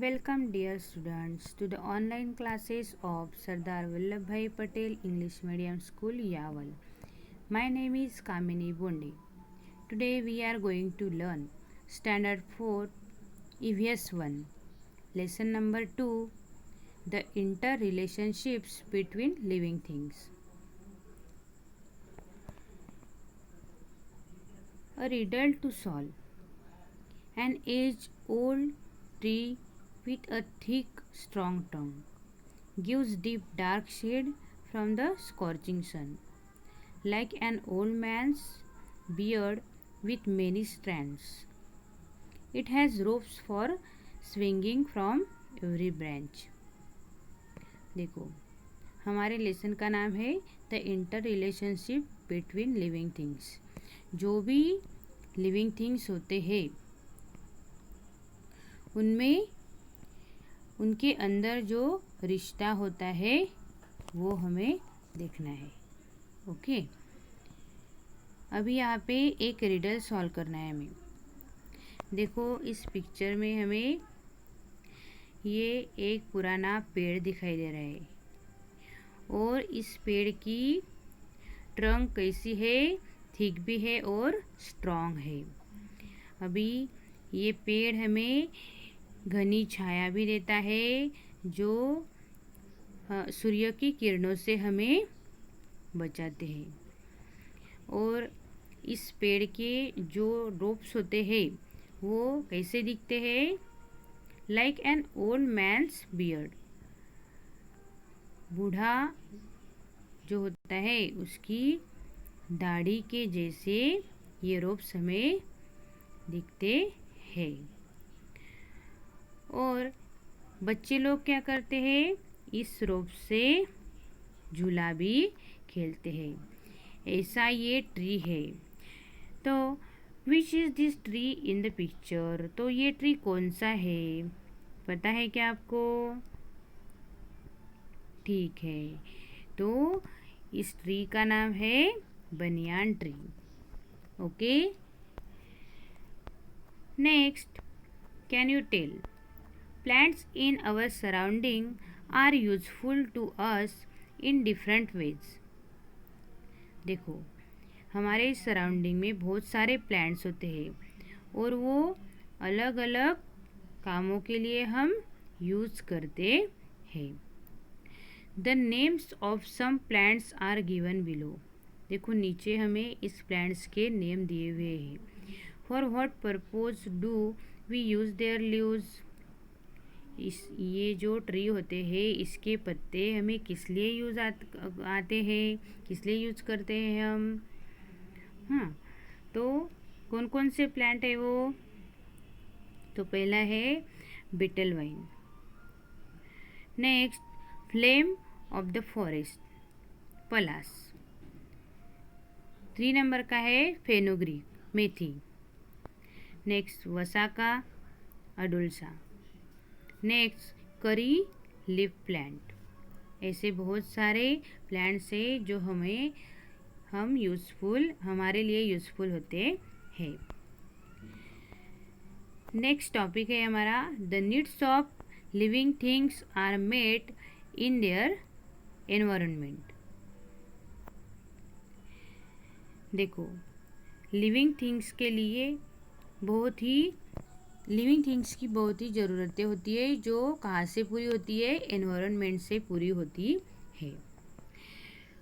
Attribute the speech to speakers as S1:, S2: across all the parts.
S1: Welcome dear students to the online classes of Sardar Vallabhbhai Patel English Medium School Yaval. My name is Kamini Bondi. Today we are going to learn Standard 4 EVS 1 Lesson number 2 The Interrelationships Between Living Things. A riddle to solve. An age-old tree with a thick, strong trunk gives deep dark shade from the scorching sun, like an old man's beard with many strands. It has ropes for swinging from every branch. देखो, हमारे lesson का नाम है the inter relationship between living things. जो भी living things होते हैं उनमें उनके अंदर जो रिश्ता होता है वो हमें देखना है. ओके, अभी यहाँ पे एक रिडल सॉल्व करना है हमें. देखो, इस पिक्चर में हमें ये एक पुराना पेड़ दिखाई दे रहा है और इस पेड़ की ट्रंक कैसी है, थिक भी है और स्ट्रॉन्ग है. अभी ये पेड़ हमें घनी छाया भी देता है जो सूर्य की किरणों से हमें बचाते हैं. और इस पेड़ के जो रोप्स होते हैं वो कैसे दिखते हैं, like an old man's beard. बूढ़ा जो होता है उसकी दाढ़ी के जैसे ये रोप्स हमें दिखते हैं. और बच्चे लोग क्या करते हैं, इस रोप से झूला भी खेलते हैं. ऐसा ये ट्री है. तो which is this tree in the picture. तो ये ट्री कौन सा है, पता है क्या आपको? ठीक है, तो इस ट्री का नाम है banyan tree. Okay, next, can you tell plants in our surrounding are useful to us in different ways. देखो, हमारे सराउंडिंग में बहुत सारे प्लांट्स होते हैं और वो अलग अलग कामों के लिए हम यूज़ करते हैं. The names of some plants are given below. देखो, नीचे हमें इस प्लांट्स के नेम दिए हुए हैं. For what purpose do we use their leaves. ये जो ट्री होते हैं इसके पत्ते हमें किस लिए यूज़ आते हैं, किस लिए यूज़ करते हैं हम. हाँ, तो कौन कौन से प्लांट है वो. तो पहला है betel vine. Next, flame of the forest palash. 3 नंबर का है fenugreek methi. Next, vasaka adulsa. Next, curry leaf plant. ऐसे बहुत सारे प्लांट्स हैं जो हमारे लिए यूज़फुल होते हैं. नेक्स्ट टॉपिक है हमारा the needs of living things are met in their environment. देखो, लिविंग थिंग्स की बहुत ही ज़रूरतें होती है जो कहाँ से पूरी होती है, एनवायरनमेंट से पूरी होती है.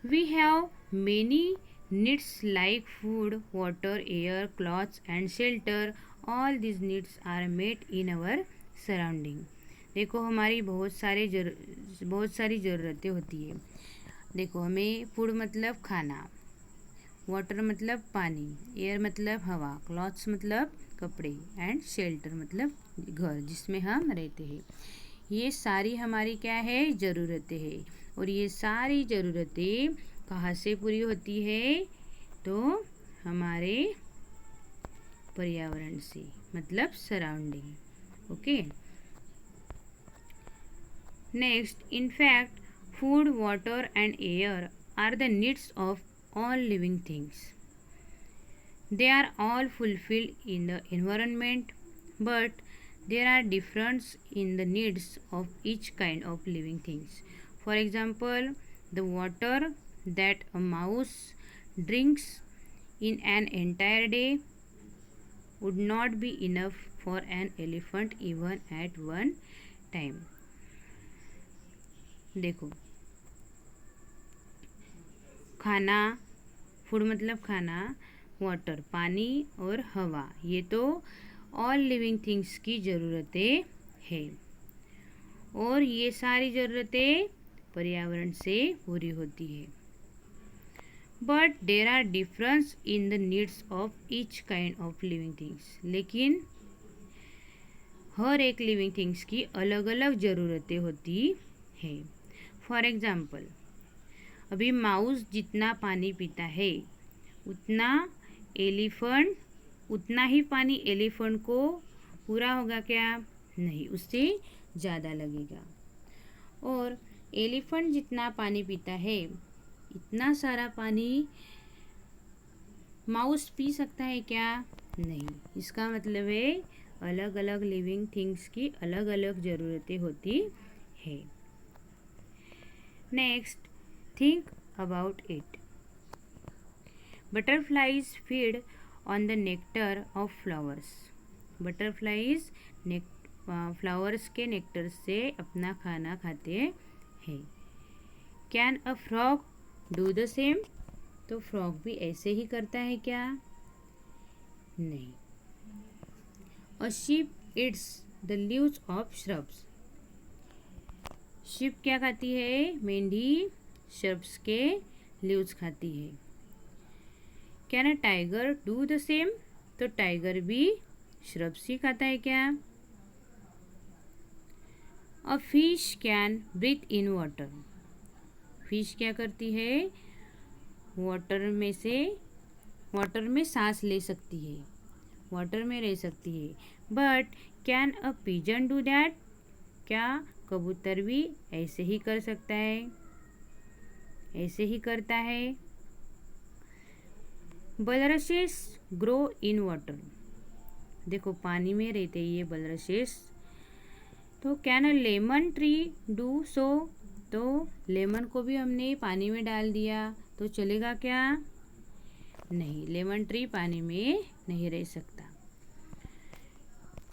S1: We have many needs like food, water, air, clothes and shelter. All this needs are met in our surrounding. देखो, हमारी बहुत सारी ज़रूरतें होती है. देखो, हमें फूड मतलब खाना, वाटर मतलब पानी, एयर मतलब हवा, क्लॉथ्स मतलब कपड़े एंड शेल्टर मतलब घर जिसमें हम रहते हैं. ये सारी हमारी क्या है, ज़रूरतें हैं. और ये सारी ज़रूरतें कहाँ से पूरी होती है, तो हमारे पर्यावरण से मतलब surrounding. Okay, next, in fact food, water and air are the needs of all living things. They are all fulfilled in the environment, but There are difference in the needs of each kind of living things. For example, the water that a mouse drinks in an entire day would not be enough for an elephant even at one time. देखो, खाना, food मतलब खाना, water पानी और हवा, ये तो all living things की ज़रूरतें हैं और ये सारी ज़रूरतें पर्यावरण से पूरी होती है. But there are difference in the needs of each kind of living things. लेकिन हर एक लिविंग थिंग्स की अलग अलग ज़रूरतें होती हैं. फॉर एग्ज़ाम्पल, अभी माउस जितना पानी पीता है उतना ही पानी एलिफेंट को पूरा होगा क्या? नहीं, उससे ज़्यादा लगेगा. और एलिफेंट जितना पानी पीता है इतना सारा पानी माउस पी सकता है क्या? नहीं. इसका मतलब है अलग अलग लिविंग थिंग्स की अलग अलग ज़रूरतें होती है. Next, think about it. Butterflies feed on the nectar of flowers. Butterflies flowers के नेक्टर से अपना खाना खाते हैं. Can a frog do the same? तो फ्रॉग भी ऐसे ही करता है क्या? नहीं. A sheep it's the leaves of shrubs. Sheep क्या खाती है? मेंढी श्रब्स के लीव्स खाती है. Can a tiger do the same? तो टाइगर भी श्रब्स ही खाता है क्या? अ fish can breathe in water. Fish क्या करती है? वाटर में सांस ले सकती है, वाटर में रह सकती है. But can a pigeon do that? क्या कबूतर भी ऐसे ही कर सकता है? ऐसे ही करता है. बल्रशेस ग्रो इन वाटर. देखो, पानी में रहते ये बल्रशेस. तो can a lemon tree do so? तो लेमन को भी हमने पानी में डाल दिया तो चलेगा क्या? नहीं, लेमन ट्री पानी में नहीं रह सकता.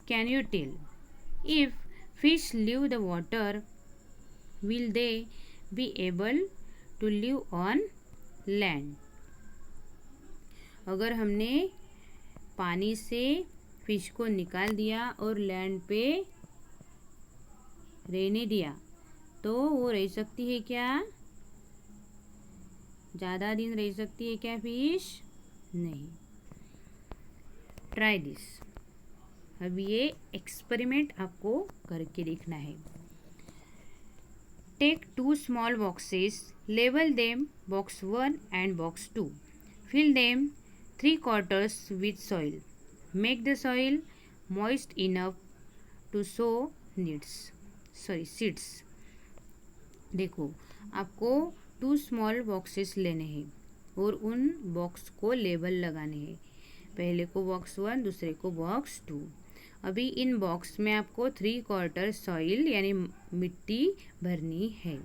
S1: Can you tell, if fish leave the water will they be able to live on land? अगर हमने पानी से फिश को निकाल दिया और लैंड पे रहने दिया तो वो रह सकती है क्या? ज़्यादा दिन रह सकती है क्या फिश? नहीं. Try this. अब ये एक्सपेरिमेंट आपको करके देखना है. Take 2 small boxes, label them box 1 and box 2. फिल देम 3/4 with soil. Make the soil moist enough to sow seeds. देखो, आपको 2 स्मॉल बॉक्सेस लेने हैं और उन बॉक्स को लेबल लगाने हैं. पहले को बॉक्स 1, दूसरे को बॉक्स 2. अभी इन बॉक्स में आपको 3/4 सॉइल यानी मिट्टी भरनी है.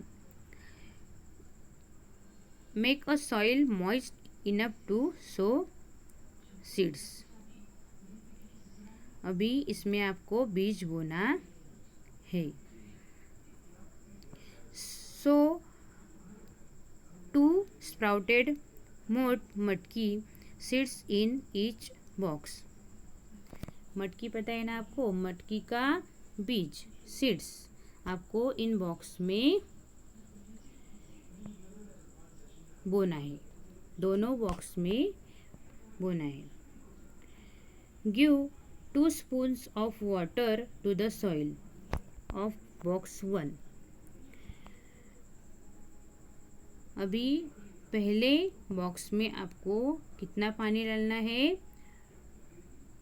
S1: Make a soil moist enough to sow seeds. अभी इसमें आपको बीज बोना है. सो 2 sprouted मटकी सीड्स इन ईच बॉक्स. मटकी पता है ना आपको? मटकी का बीज, सीड्स, आपको इन बॉक्स में बोना है. दोनों बॉक्स में बोना है. Give 2 spoons of water to the soil of box 1. अभी पहले बॉक्स में आपको कितना पानी डालना है?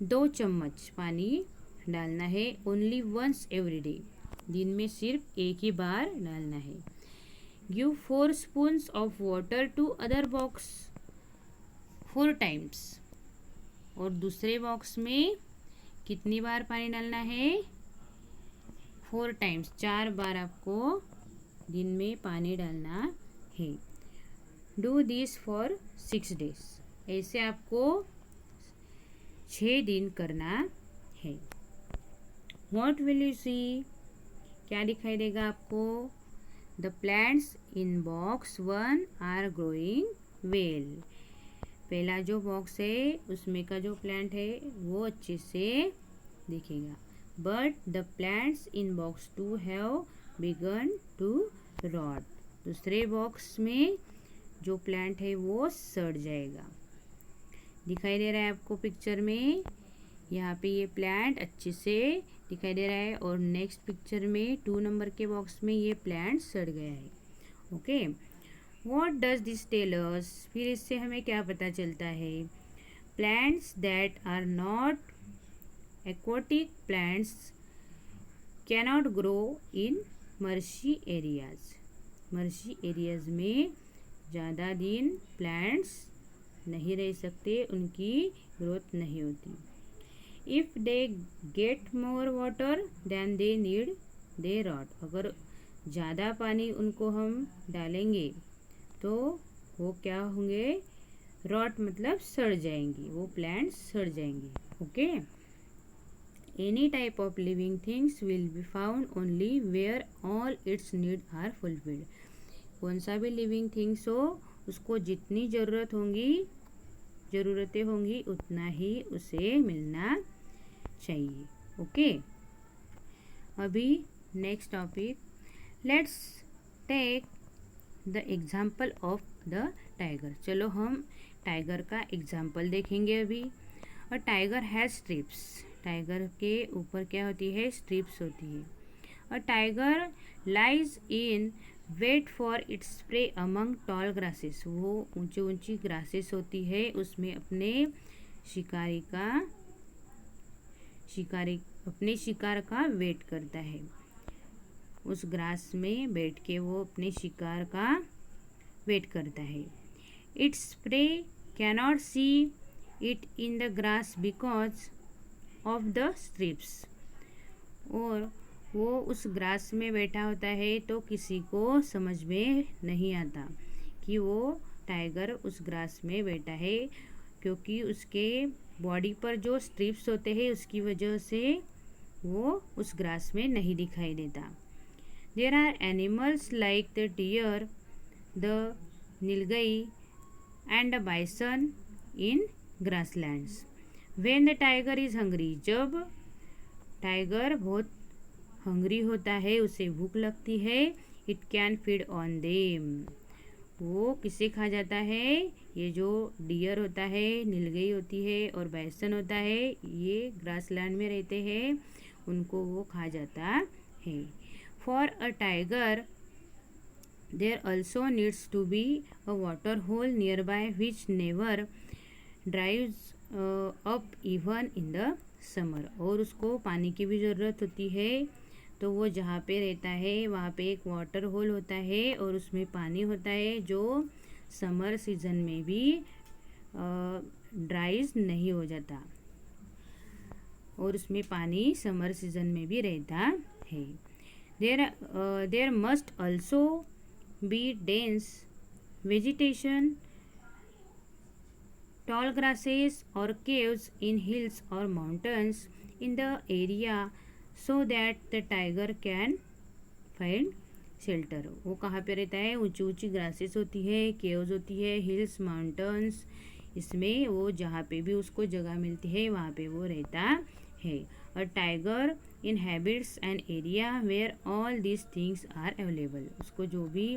S1: 2 चम्मच पानी डालना है. Only once every day. दिन में सिर्फ एक ही बार डालना है. Give 4 spoons of water to other box 4 times. और दूसरे बॉक्स में कितनी बार पानी डालना है? 4 टाइम्स, 4 बार आपको दिन में पानी डालना है। डू दिस फॉर 6 डेज, ऐसे आपको 6 दिन करना है। व्हाट विल यू सी, क्या दिखाई देगा आपको? The plants in box 1 are growing well. पहला जो बॉक्स है उसमें का जो प्लांट है वो अच्छे से दिखेगा। But the plants in box 2 have begun to rot. दूसरे बॉक्स में जो प्लांट है वो सड़ जाएगा। दिखाई दे रहा है आपको पिक्चर में, यहाँ पे ये प्लांट अच्छे से दिखाई दे रहा है और नेक्स्ट पिक्चर में 2 नंबर के बॉक्स में ये प्लांट सड़ गया है। Okay, what does this tell us, फिर इससे हमें क्या पता चलता है? Plants that are not aquatic plants cannot grow in marshy areas. Marshy areas में ज़्यादा दिन प्लांट्स नहीं रह सकते, उनकी ग्रोथ नहीं होती। If they get more water then they need they rot. अगर ज़्यादा पानी उनको हम डालेंगे तो वो क्या होंगे? रॉट मतलब सड़ जाएंगी, वो प्लांट्स सड़ जाएंगे। Okay, any type of living things will be found only where all its need are fulfilled. कौन सा भी लिविंग थिंग्स हो, उसको जितनी ज़रूरतें होंगी उतना ही उसे मिलना चाहिए। ओके, अभी next topic, let's take the example of the tiger. चलो हम टाइगर का एग्जाम्पल देखेंगे अभी। और टाइगर हैज स्ट्रिप्स, टाइगर के ऊपर क्या होती है? स्ट्रिप्स होती है। और tiger lies in wait for its prey among tall grasses. वो ऊंची ऊंची ग्रासेस होती है, उसमें अपने शिकार का वेट करता है। उस ग्रास में बैठ के वो अपने शिकार का वेट करता है। Its prey cannot see it in the grass because of the strips. और वो उस ग्रास में बैठा होता है तो किसी को समझ में नहीं आता कि वो टाइगर उस ग्रास में बैठा है, क्योंकि उसके बॉडी पर जो स्ट्रिप्स होते हैं उसकी वजह से वो उस ग्रास में नहीं दिखाई देता। There are animals like the deer, the nilgai and the bison in grasslands. When the tiger is hungry, जब टाइगर बहुत हंग्री होता है, उसे भूख लगती है, it can feed on them. वो किसे खा जाता है? ये जो डियर होता है, नीलगाई होती है और बाइसन होता है, ये ग्रासलैंड में रहते हैं, उनको वो खा जाता है। For a tiger there also needs to be a water hole nearby which never dries up even in the summer. और उसको पानी की भी ज़रूरत होती है, तो वो जहाँ पे रहता है वहाँ पे एक वाटर होल होता है और उसमें पानी होता है जो समर सीजन में भी ड्राइज नहीं हो जाता, और उसमें पानी समर सीजन में भी रहता है। There must also be dense vegetation, tall grasses or caves in hills or mountains in the area so that the tiger can find shelter। वो कहाँ पे रहता है? ऊंची ऊंची ग्रासेस होती है, केव्स होती है, हिल्स, माउंटेन्स, इसमें वो जहाँ पे भी उसको जगह मिलती है वहाँ पे वो रहता है। और tiger inhabits an area where all this things are available. उसको जो भी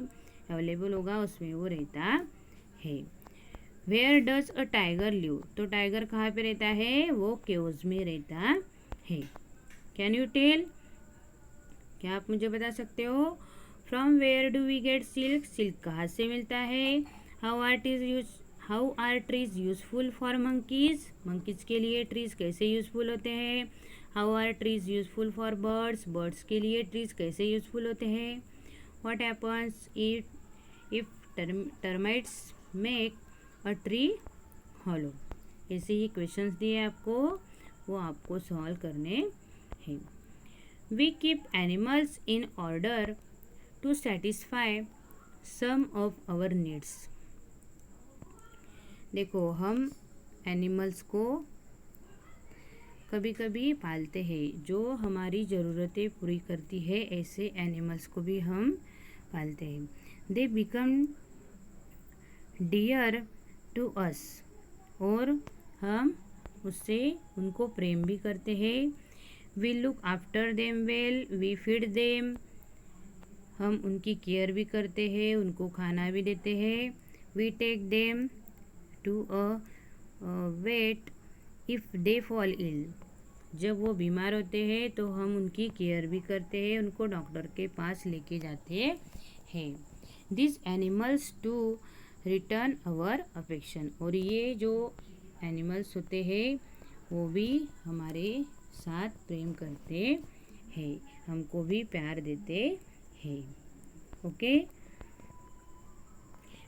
S1: अवेलेबल होगा उसमें वो रहता है। Where does a tiger live, तो टाइगर कहाँ पे रहता है? वो केव्स में रहता है। कैन यू टेल, क्या आप मुझे बता सकते हो? From where do we get silk, silk कहाँ से मिलता है? How are trees useful for monkeys, monkeys के लिए ट्रीज कैसे यूजफुल होते हैं? How are trees useful for birds, birds के लिए ट्रीज कैसे यूजफुल होते हैं? What happens if termites make a tree hollow. ऐसे ही क्वेश्चंस दिए आपको, वो आपको सॉल्व करने हैं। We keep animals in order to satisfy some of our needs. देखो, हम एनिमल्स को कभी कभी पालते हैं जो हमारी ज़रूरतें पूरी करती है, ऐसे एनिमल्स को भी हम पालते हैं। They become dear to us, और हम उससे उनको प्रेम भी करते हैं। We look after them well, we feed them, हम उनकी केयर भी करते हैं, उनको खाना भी देते हैं। We take them to a vet if they fall ill, जब वो बीमार होते हैं तो हम उनकी केयर भी करते हैं, उनको डॉक्टर के पास लेके जाते हैं। This animals to return our affection, और ये जो एनिमल्स होते हैं वो भी हमारे साथ प्रेम करते हैं, हमको भी प्यार देते हैं। Okay,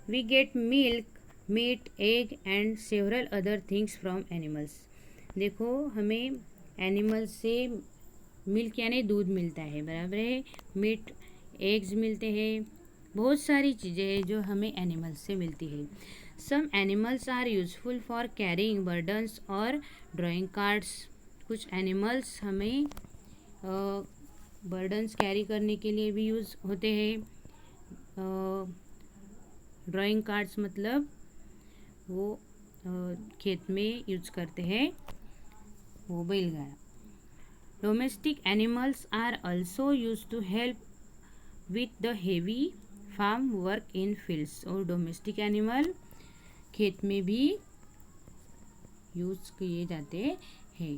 S1: we get milk, meat, egg and several other things from animals. देखो, हमें एनिमल्स से मिल्क यानी दूध मिलता है, बराबर है। मीट, एग्स मिलते हैं, बहुत सारी चीज़ें हैं जो हमें एनिमल्स से मिलती है। Some animals are useful for carrying burdens और ड्राइंग कार्ड्स। कुछ एनिमल्स हमें बर्डन्स कैरी करने के लिए भी यूज़ होते हैं। ड्राइंग कार्ड्स मतलब वो खेत में यूज करते हैं, वो बैलगाड़ा। Domestic animals are also use to help with the heavy farm work in fields, और डोमेस्टिक एनिमल खेत में भी यूज किए जाते हैं,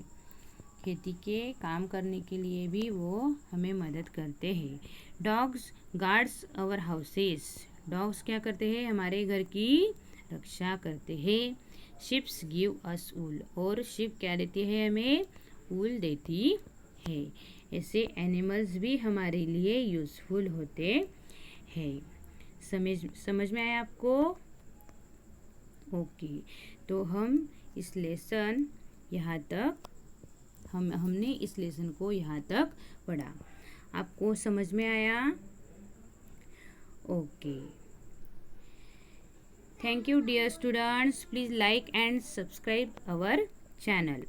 S1: खेती के काम करने के लिए भी वो हमें मदद करते हैं। डॉग्स गार्ड्स अवर हाउसेस, डॉग्स क्या करते हैं, हमारे घर की रक्षा करते हैं। शिप्स गिव अस ऊल, और शिप क्या देती है, हमें ऊल देती है। ऐसे एनिमल्स भी हमारे लिए यूज़फुल होते हैं। समझ में आया आपको? ओके, तो हम इस लेसन यहाँ तक हमने इस लेसन को यहाँ तक पढ़ा। आपको समझ में आया? Okay, thank you dear students, please like and subscribe our channel.